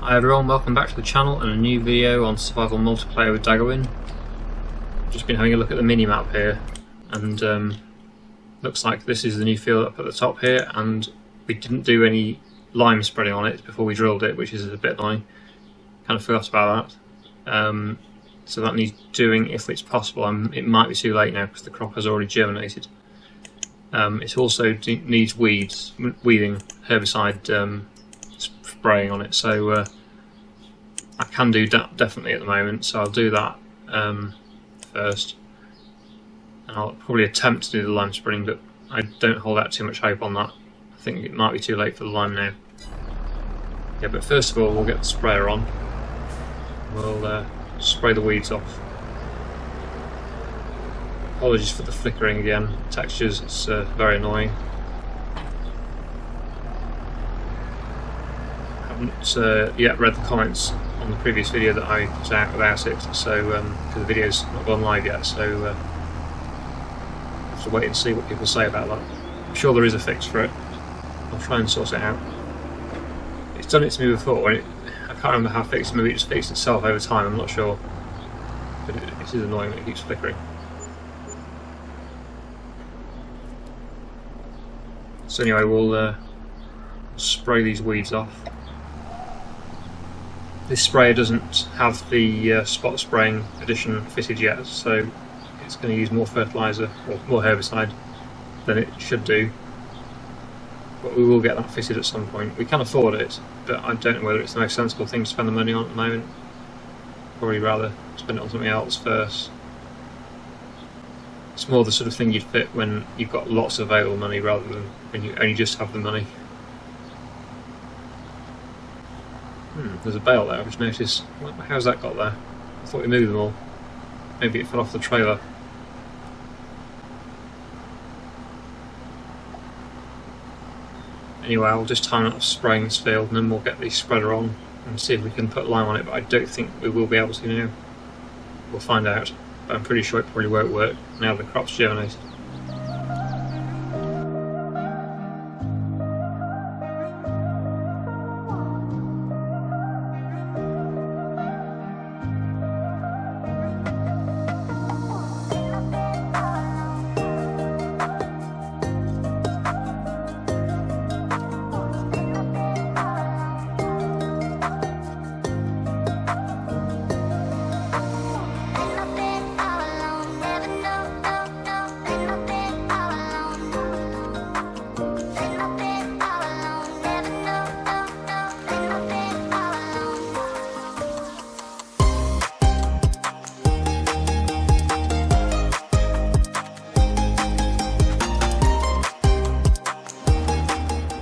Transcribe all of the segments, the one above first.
Hi everyone, welcome back to the channel and a new video on survival multiplayer with Daggerwin. Just been having a look at the mini-map here, and looks like this is the new field up at the top here, and we didn't do any lime spreading on it before we drilled it, which is a bit annoying. Kind of forgot about that. So that needs doing if it's possible. It might be too late now because the crop has already germinated. It also needs weeding, herbicide spraying on it, so I can do that definitely at the moment, so I'll do that first, and I'll probably attempt to do the lime spreading, but I don't hold out too much hope on that. I think it might be too late for the lime now. Yeah, but first of all we'll get the sprayer on. We'll spray the weeds off. Apologies for the flickering again, textures, it's very annoying. Haven't yet read the comments on the previous video that I put out about it, so because the video's not gone live yet, so I have to wait and see what people say about that. I'm sure there is a fix for it. I'll try and sort it out. It's done it to me before, and I can't remember how it fixed it. Maybe it just fixed itself over time, I'm not sure. But it is annoying when it keeps flickering. So anyway, we'll spray these weeds off. This sprayer doesn't have the spot spraying addition fitted yet, so it's going to use more fertiliser or more herbicide than it should do. But we will get that fitted at some point. We can afford it, but I don't know whether it's the most sensible thing to spend the money on at the moment. Probably rather spend it on something else first. It's more the sort of thing you'd fit when you've got lots of available money rather than when you only just have the money. There's a bale there, I've just noticed. How's that got there? I thought we moved them all. Maybe it fell off the trailer. Anyway, I'll just time out spraying this field and then we'll get the spreader on and see if we can put lime on it, but I don't think we will be able to now. We'll find out, but I'm pretty sure it probably won't work now the crop's germinated.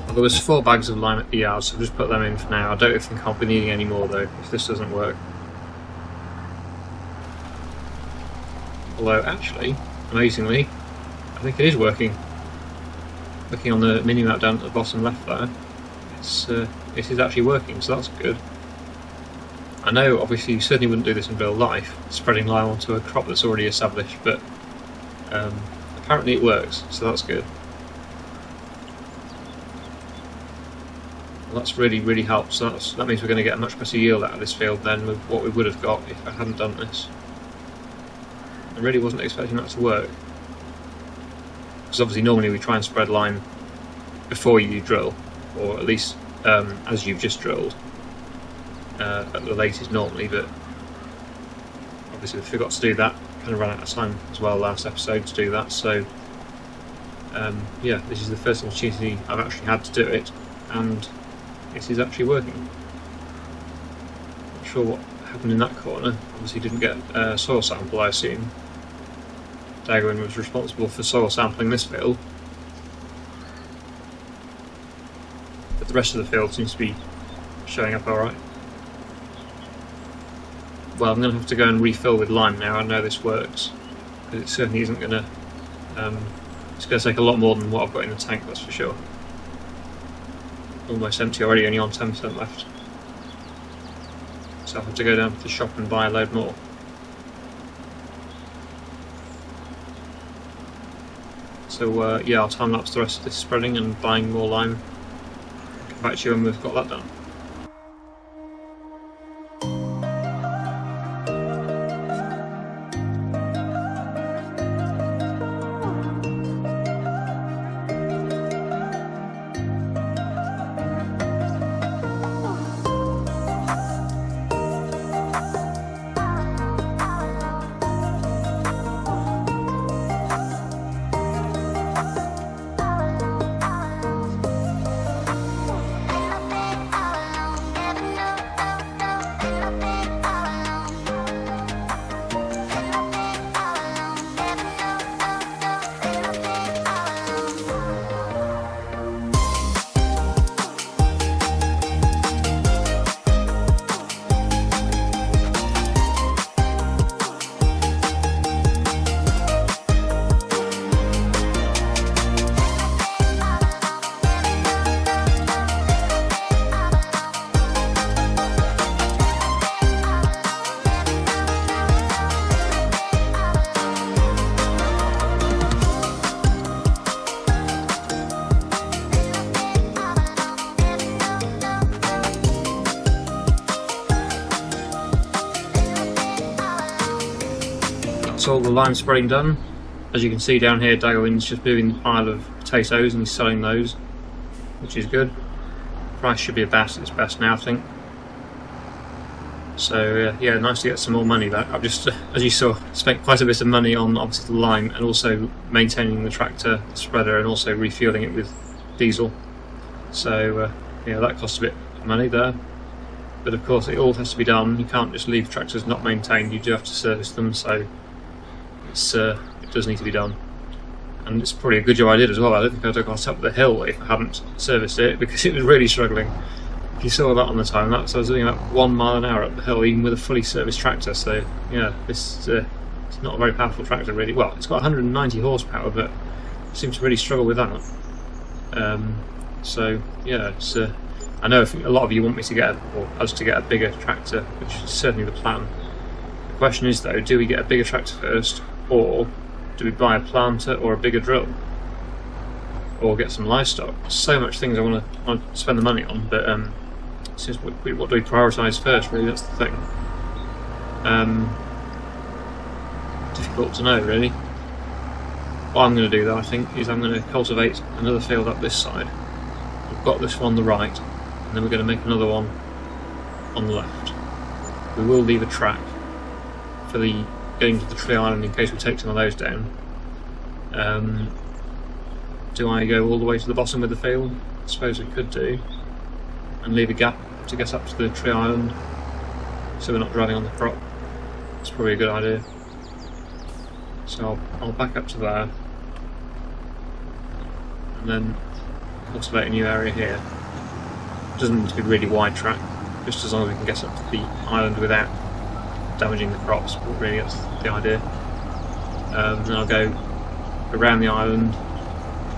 There was 4 bags of lime at the yard, so I've just put them in for now. I don't think I'll be needing any more though, if this doesn't work. Although actually, amazingly, I think it is working. Looking on the mini-map down at the bottom left there, it is actually working, so that's good. I know obviously you certainly wouldn't do this in real life, spreading lime onto a crop that's already established, but apparently it works, so that's good. That's really helps. So that means we're going to get a much better yield out of this field than with what we would have got if I hadn't done this. I really wasn't expecting that to work, because obviously normally we try and spread lime before you drill, or at least as you've just drilled at the latest normally, but obviously we forgot to do that. Kind of ran out of time as well last episode to do that, so yeah, this is the first opportunity I've actually had to do it, and it is actually working. Not sure what happened in that corner. Obviously didn't get a soil sample, I assume. Daggerwin was responsible for soil sampling this field. But the rest of the field seems to be showing up alright. Well, I'm going to have to go and refill with lime now. I know this works, because it certainly isn't going to... it's going to take a lot more than what I've got in the tank, that's for sure. Almost empty already, only on 10% left. So I'll have to go down to the shop and buy a load more. So yeah, I'll time lapse the rest of this spreading and buying more lime. I'll come back to you when we've got that done. that's all the line spreading done. As you can see down here, Daggerwin's just moving the pile of potatoes and he's selling those, which is good. Price should be about its best now, I think. So yeah, nice to get some more money back. I've just, as you saw, spent quite a bit of money on obviously the lime and also maintaining the tractor spreader and also refueling it with diesel. So yeah, that cost a bit of money there. But of course it all has to be done. You can't just leave tractors not maintained, you do have to service them, so it's, it does need to be done. And it's probably a good job I did as well. I don't think I'd have got up the hill if I hadn't serviced it, because it was really struggling. If you saw that on the time lapse, I was doing about 1 mile an hour up the hill, even with a fully serviced tractor. So yeah, this it's not a very powerful tractor really. Well, it's got 190 horsepower, but it seems to really struggle with that. So yeah, it's, I know a lot of you want me to get, or us to get a bigger tractor, which is certainly the plan. The question is though, do we get a bigger tractor first, or do we buy a planter or a bigger drill, or get some livestock? So much things I want to spend the money on, but since what do we prioritise first? Really, that's the thing. Difficult to know, really. What I'm going to do, though, I think, is I'm going to cultivate another field up this side. We've got this one on the right, and then we're going to make another one on the left. We will leave a track for the getting to the tree island in case we take some of those down. Do I go all the way to the bottom of the field? I suppose we could do, and leave a gap to get up to the tree island so we're not driving on the crop. It's probably a good idea. So I'll back up to there and then cultivate a new area here. It doesn't need to be really wide track, just as long as we can get up to the island without damaging the crops, but really that's the idea. Then I'll go around the island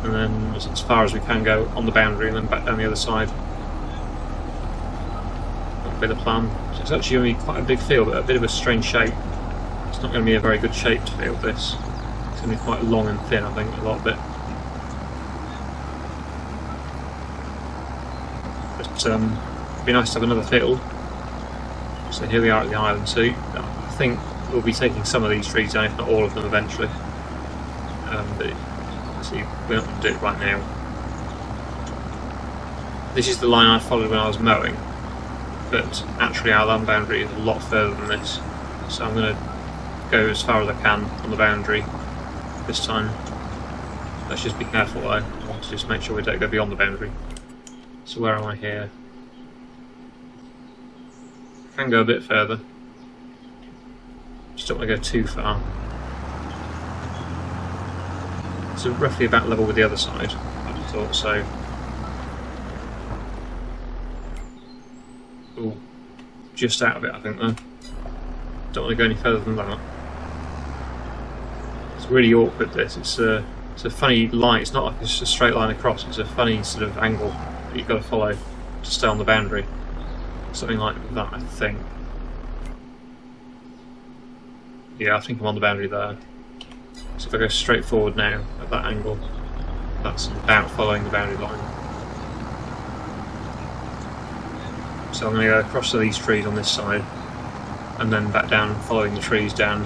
and then as far as we can go on the boundary and then back down the other side. That'll be the plan. So it's actually going to be quite a big field, but a bit of a strange shape. It's not going to be a very good shaped field, this. It's going to be quite long and thin, I think, a lot of it. But it'd be nice to have another field. So here we are at the island, so I think we'll be taking some of these trees down, if not all of them eventually. But see, we're not going to do it right now. This is the line I followed when I was mowing, but actually our land boundary is a lot further than this, so I'm going to go as far as I can on the boundary this time. Let's just be careful though, I want to just make sure we don't go beyond the boundary. So where am I here? I can go a bit further, just don't want to go too far. So roughly about level with the other side, I thought so. Ooh, just out of it I think though. Don't want to go any further than that. It's really awkward this, it's a funny line, it's not like it's just a straight line across, it's a funny sort of angle that you've got to follow to stay on the boundary. Something like that I think. Yeah, I think I'm on the boundary there. So if I go straight forward now, at that angle, that's about following the boundary line. So I'm going to go across to these trees on this side, and then back down, following the trees down,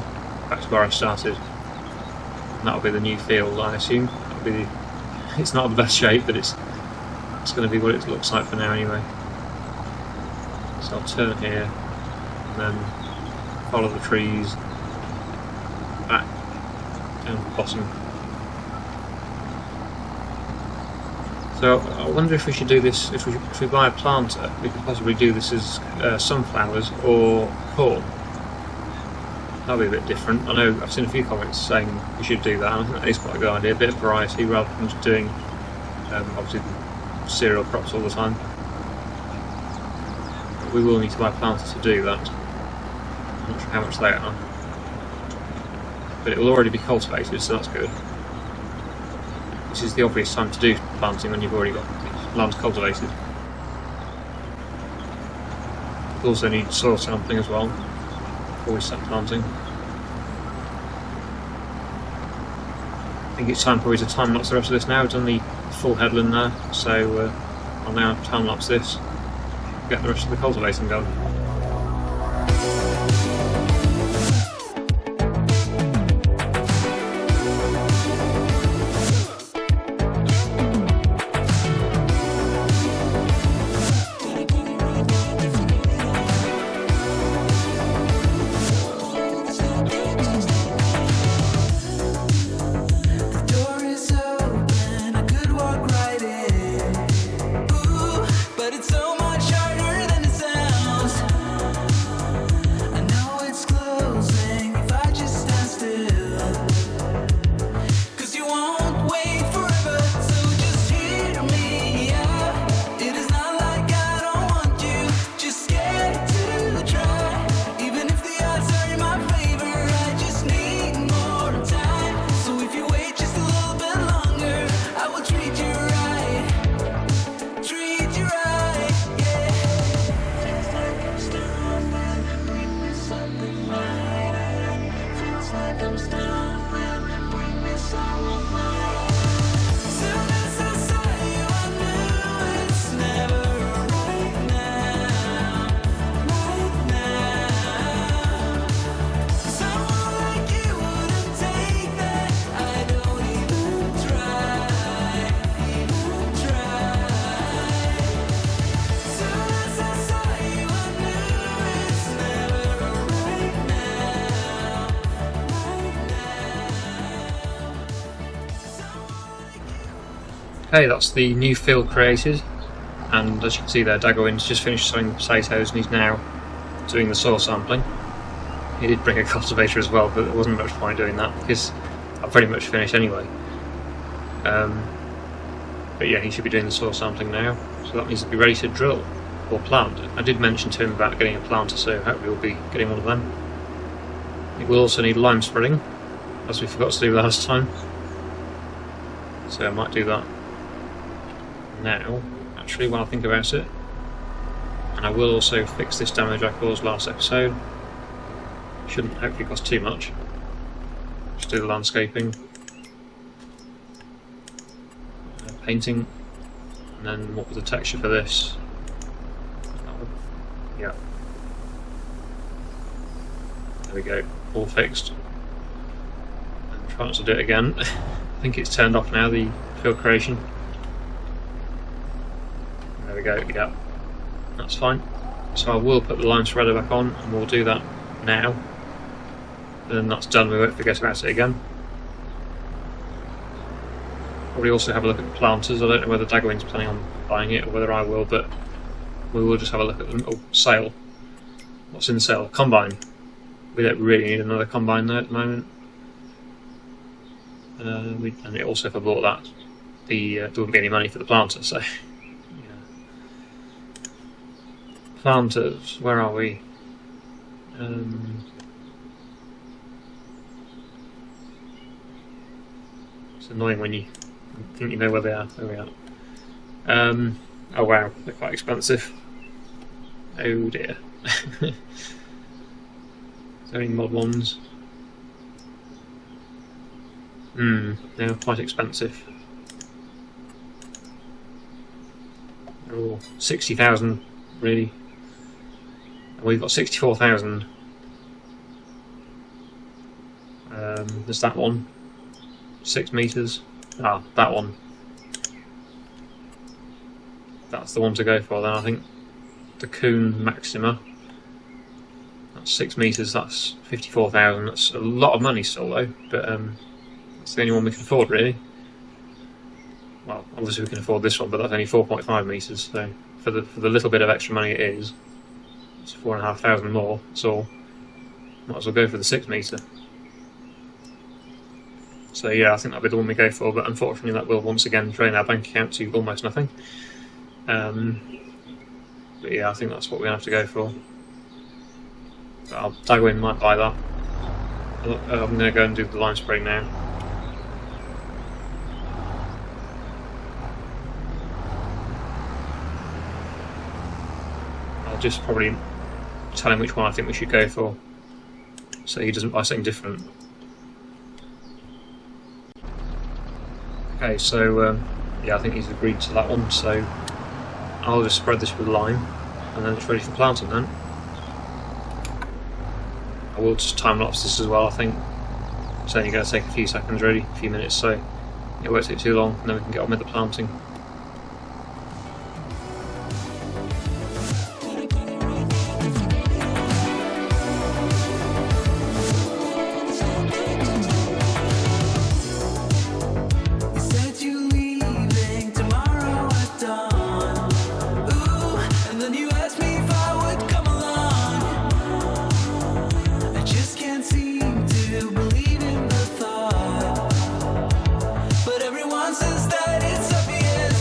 back to where I started. And that'll be the new field, I assume. That'll be it's not the best shape, but it's going to be what it looks like for now anyway. So I'll turn here, and then follow the trees, back down to the bottom. So I wonder if we should do this, if we buy a planter, we could possibly do this as sunflowers or corn. That'll be a bit different. I know I've seen a few comments saying we should do that, and I think that is quite a good idea, a bit of variety rather than just doing obviously cereal crops all the time. But we will need to buy planters to do that. I'm not sure how much they are. But it will already be cultivated, so that's good. This is the obvious time to do planting when you've already got land cultivated. We'll also need soil sampling as well before we start planting. I think it's time probably to time lapse the rest of this now. We've done the full headland now, so I'll now time lapse this, get the rest of the cultivating done. Okay, that's the new field created, and as you can see there, Daggerwin's just finished sowing the potatoes and he's now doing the soil sampling. He did bring a cultivator as well, but there wasn't much point doing that because I've pretty much finished anyway. But yeah, he should be doing the soil sampling now, so that means he'll be ready to drill or plant. I did mention to him about getting a planter, so hopefully we'll be getting one of them. It will also need lime spreading, as we forgot to do last time, so I might do that now, actually, when I think about it. And I will also fix this damage I caused last episode. Shouldn't hopefully cost too much. Just do the landscaping, painting, and then what was the texture for this? Yeah. There we go, all fixed. And try not to do it again. I think it's turned off now, the field creation. There we go, yeah. That's fine. So I will put the lime spreader back on, and we'll do that now. Then that's done, we won't forget about it again. Probably also have a look at the planters. I don't know whether Daggerwin's planning on buying it or whether I will, but we will just have a look at them. Oh, sale. What's in sale? Combine. We don't really need another combine there at the moment. And it also, if I bought that, there wouldn't be any money for the planter, so... yeah. Planters, where are we? It's annoying when you think you know where they are. There we are. Oh wow, they're quite expensive. Oh dear. Is there any mod ones? They're quite expensive. They're all 60,000 really. And we've got 64,000. There's that one. 6 meters. Ah, that one. That's the one to go for then, I think. The Coon Maxima. That's 6 meters, that's 54,000. That's a lot of money still though, but that's the only one we can afford really. Well, obviously we can afford this one, but that's only 4.5 meters, so for the little bit of extra money it is, it's 4,500 more, so might as well go for the 6 meter. So yeah, I think that'll be the one we go for, but unfortunately that will once again drain our bank account to almost nothing. But yeah, I think that's what we're going to have to go for. Daggerwin might buy that. I'm going to go and do the lime spraying now. I'll just probably tell him which one I think we should go for, so he doesn't buy something different. Okay, so yeah, I think he's agreed to that one, so I'll just spread this with lime, and then it's ready for planting then. I will just time lapse this as well, I think. It's only going to take a few seconds really, a few minutes, so it won't take too long, and then we can get on with the planting. But everyone says that it's obvious.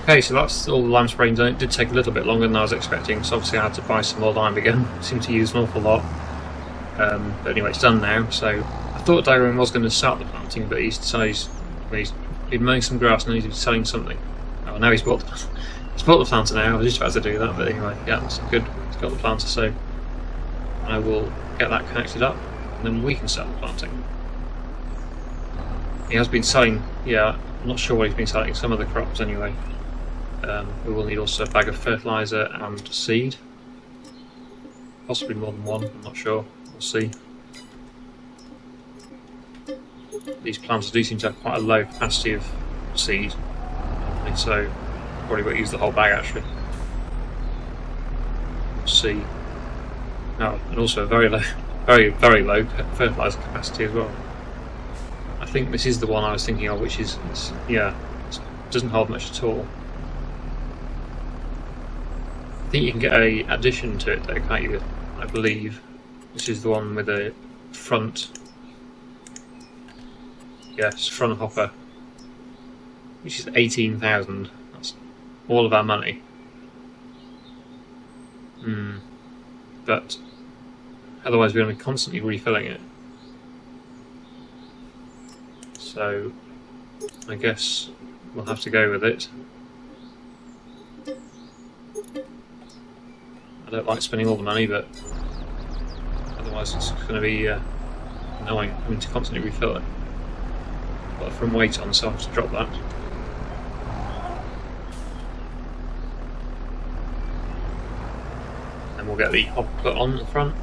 Okay, so that's all the lime spraying done. It did take a little bit longer than I was expecting, so obviously I had to buy some more lime again. Seemed to use an awful lot. But anyway, it's done now. So I thought Daggerwin was going to start the planting, but he's decided he's been mowing some grass and he's selling something. Oh, now he's bought the planter now. I was just about to do that, but anyway, yeah, that's good. He's got the planter, so I will get that connected up, and then we can start the planting. He has been selling, yeah, I'm not sure what he's been selling, some of the crops anyway. We will need also a bag of fertiliser and seed. Possibly more than one, I'm not sure, we'll see. These planters do seem to have quite a low capacity of seed, so probably won't use the whole bag actually. We'll see. Oh, and also a very low, very low fertiliser capacity as well. I think this is the one I was thinking of, which is, yeah, it doesn't hold much at all. I think you can get a addition to it though, can't you? I believe. This is the one with a front, yes, front hopper, which is 18,000. That's all of our money. But otherwise we're going to be constantly refilling it. So I guess we'll have to go with it. I don't like spending all the money, but otherwise it's going to be annoying having to constantly refill it. But from weight on, so I have to drop that. And we'll get the hopper put on the front.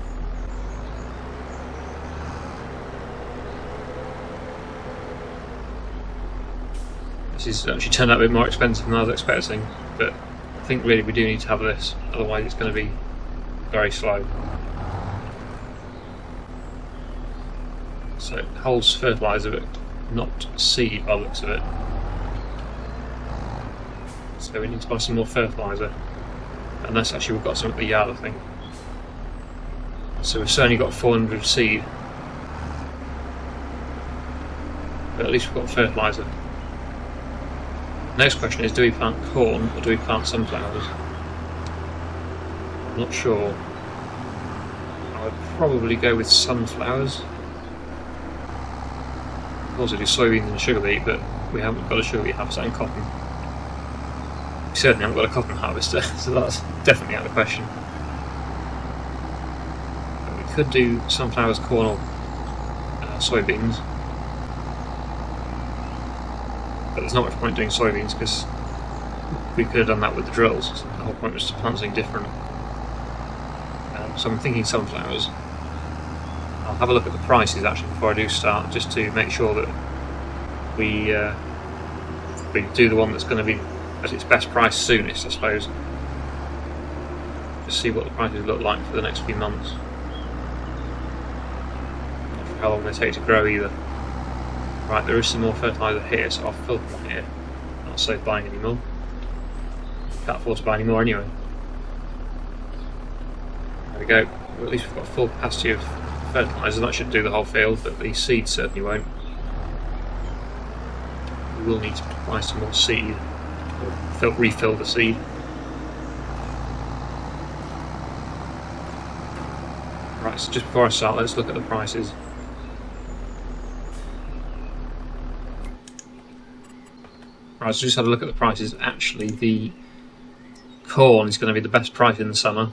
This has actually turned out a bit more expensive than I was expecting, but I think really we do need to have this, otherwise it's going to be very slow. So it holds fertiliser but not seed by the looks of it. So we need to buy some more fertiliser. Unless actually we've got some at the yard, I think. So we've certainly got 400 seed. But at least we've got fertiliser. Next question is, do we plant corn or do we plant sunflowers? I'm not sure. I would probably go with sunflowers. We also do soybeans and sugar beet, but we haven't got a sugar beet harvester and cotton. We certainly haven't got a cotton harvester, so that's definitely out of the question. But we could do sunflowers, corn, or soybeans. But there's not much point doing soybeans because we could have done that with the drills. So the whole point was to plant something different. So I'm thinking sunflowers. I'll have a look at the prices actually before I do start, just to make sure that we do the one that's going to be at its best price soonest, I suppose. Just see what the prices look like for the next few months. Not sure how long they take to grow either. Right, there is some more fertiliser here, so I'll fill them here. Not safe buying any more. Can't afford to buy any more anyway. There we go. Well, at least we've got full capacity of fertiliser. That should do the whole field, but the seed certainly won't. We will need to buy some more seed, or refill the seed. Right, so just before I start, let's look at the prices. Right, so just had a look at the prices. Actually, the corn is going to be the best price in the summer.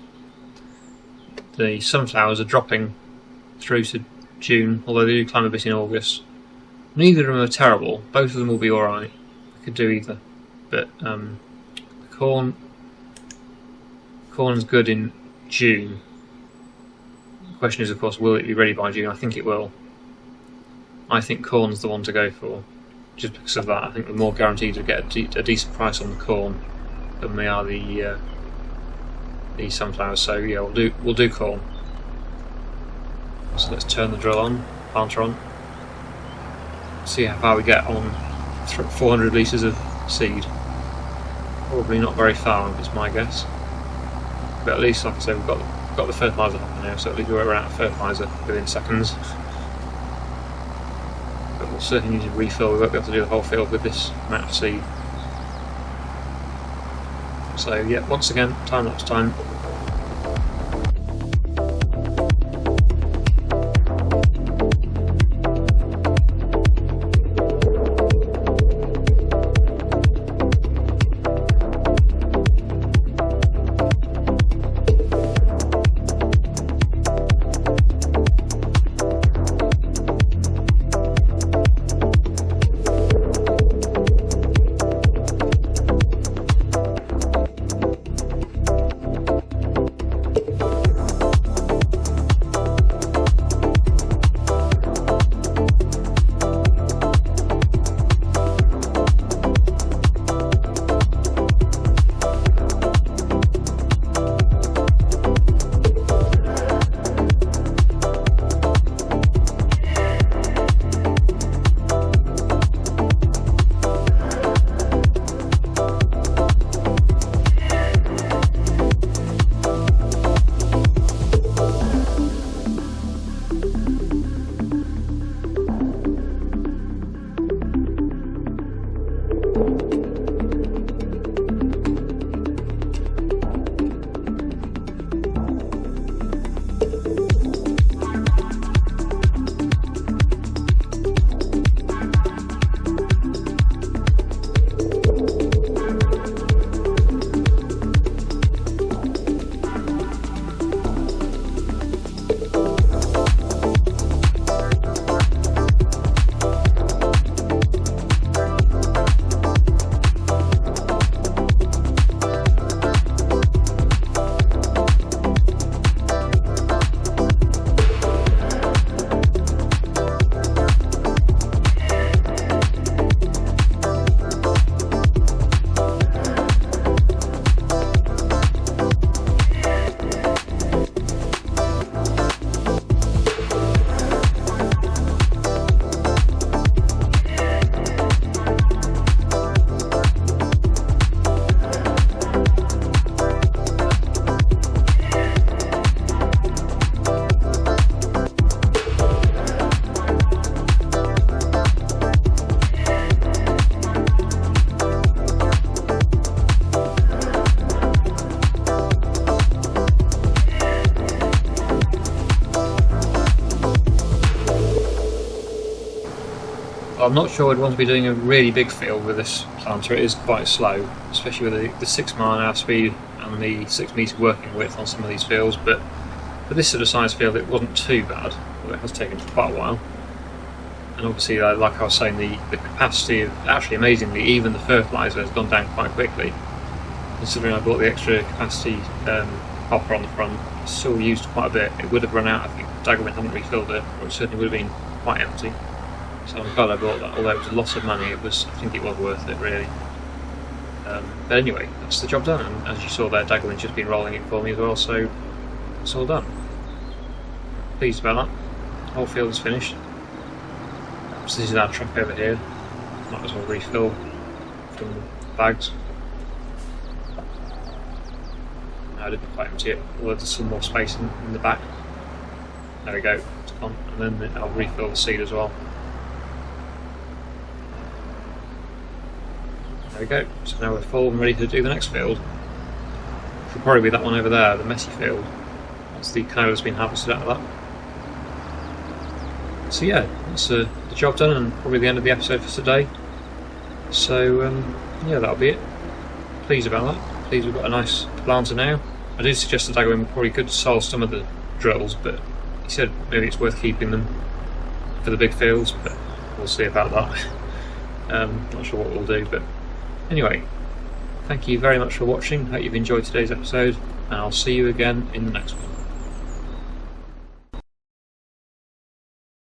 The sunflowers are dropping through to June, although they do climb a bit in August. Neither of them are terrible. Both of them will be alright. I could do either. But corn's good in June. The question is, of course, will it be ready by June? I think it will. I think corn's the one to go for. Just because of that, I think we're more guaranteed to get a decent price on the corn than we are the sunflowers. So yeah, we'll do corn. So let's turn the drill on, planter on. See how far we get on 400 litres of seed. Probably not very far, is my guess. But at least, like I say, we've got the fertiliser hopper now, so at least we're out of fertiliser within seconds. But we'll certainly need to refill. We won't be able to do the whole field with this amount of seed. So yeah, once again, time-lapse time. I'm not sure I'd want to be doing a really big field with this planter. It is quite slow, especially with the 6 mile/hour speed and the 6 metre working width on some of these fields, but for this sort of size field it wasn't too bad, but it has taken quite a while. And obviously, like I was saying, the capacity of, actually amazingly, even the fertiliser has gone down quite quickly. Considering I bought the extra capacity hopper on the front, it's still used quite a bit. It would have run out, I think, if Daggerwin hadn't refilled it, or it certainly would have been quite empty. So I'm glad I bought that, although it was a lot of money, I think it was worth it really. But anyway, that's the job done, and as you saw there, Daggerwin's just been rolling it for me as well, so it's all done. Pleased about that. The whole field is finished. So this is our truck over here. Might as well refill from the bags. No, I didn't quite empty it, although there's some more space in the back. There we go, it's gone. And then I'll refill the seed as well. There we go, so now we're full and ready to do the next field. Should probably be that one over there, the messy field. That's the canola that's been harvested out of that. So yeah, that's the job done, and probably the end of the episode for today. So yeah, that'll be it. Pleased about that. Pleased we've got a nice planter now. I did suggest that Daggerwin probably could solve some of the drills, but he said maybe it's worth keeping them for the big fields, but we'll see about that. Not sure what we'll do, but anyway, thank you very much for watching. Hope you've enjoyed today's episode, and I'll see you again in the next one.